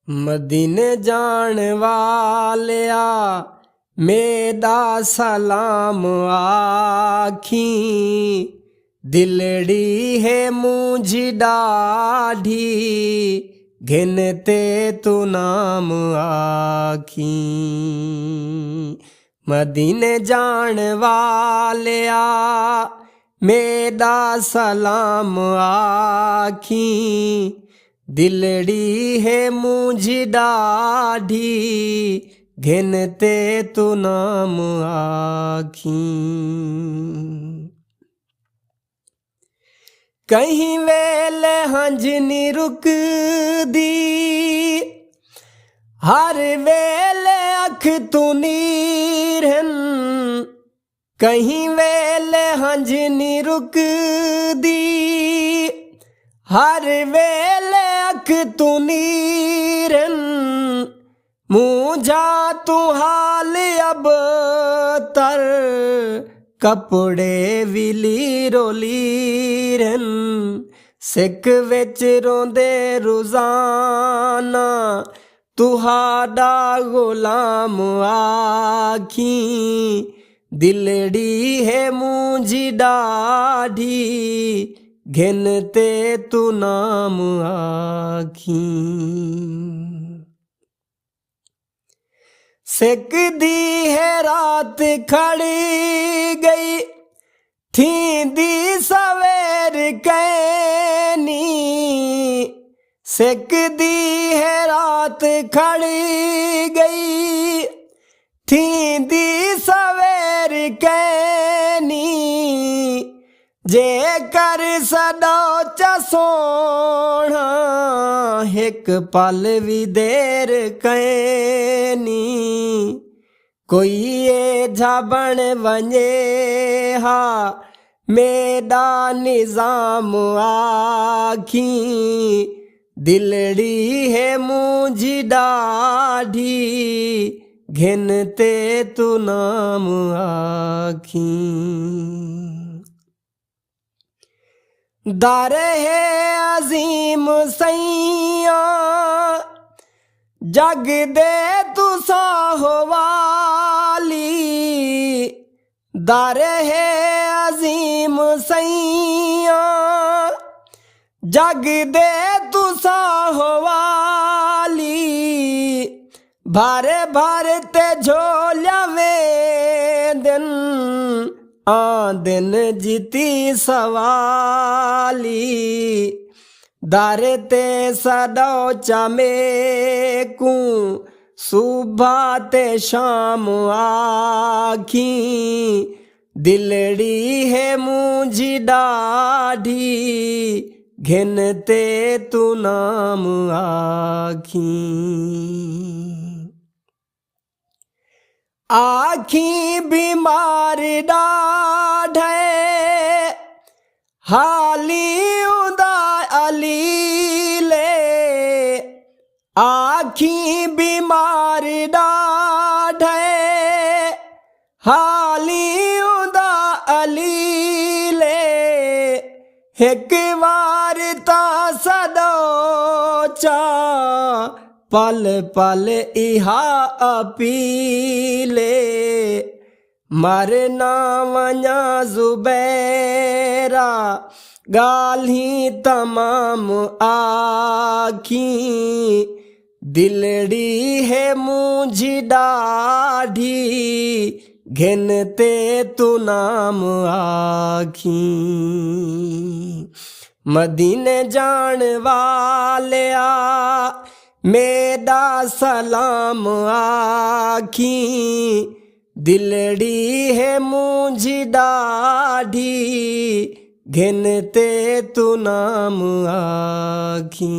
मदीने जान वालिया मेरा सलाम आखी। दिलड़ी है मुझी डाढ़ी घिनते तू नाम आखी। मदीने जान वालिया मेरा सलाम आखी। दिलड़ी है मुझी डाढ़ी घिनते तू नाम आखी। कहीं वेले हंज नी रुकदी हर वेले अख तू नीर हन। कहीं वेले हंज नी रुकदी हर वेले अख तू नीर हन। मुझा तू हाल अब तर कपड़े विली रोलीर हन। सिक विच रोंदे रोजाना तुहाडा गुलाम आखी। दिलड़ी है मुझी डाढ़ी घिनते तू नाम आखी। सिकदी है रात खड़ी गई थींदी सवेर कैनी। सिकदी है रात खड़ी गई थींदी सवेर कैनी। जे कर सदा च सोना एक पल भी देर कैनी। कोई ये झाबण वञे हा मेरा निजाम आखी। दिलड़ी है मुझी डाढ़ी घिनते तू नाम आखी। दर है अजीम सैया जग दे तू साहवाली। दर है अजीम सैया जग दे तू साहवाली। भारे भारे ते झोलिया वे दिन दिन जीती सवाली। दर ते सदो चमेकू सुबह ते शाम आखी। दिलड़ी है मुझी डाढ़ी घिनते तू नाम आखी। आखी बीमार डाढ़े हाली उदा अली ले। आखी बीमार डाढ़े हाली उदा अली ले। एक बार ता सदो चा पल पल इहा अपीले। मरना वञा ज़ुबैरा गाल्ही तमाम आखी। दिलड़ी है मुझी डाढ़ी घिनते तू नाम आखी। मदीने जान वालिया मेरा सलाम आखी। दिलड़ी है मुझी डाढ़ी घिनते तू नाम आखी।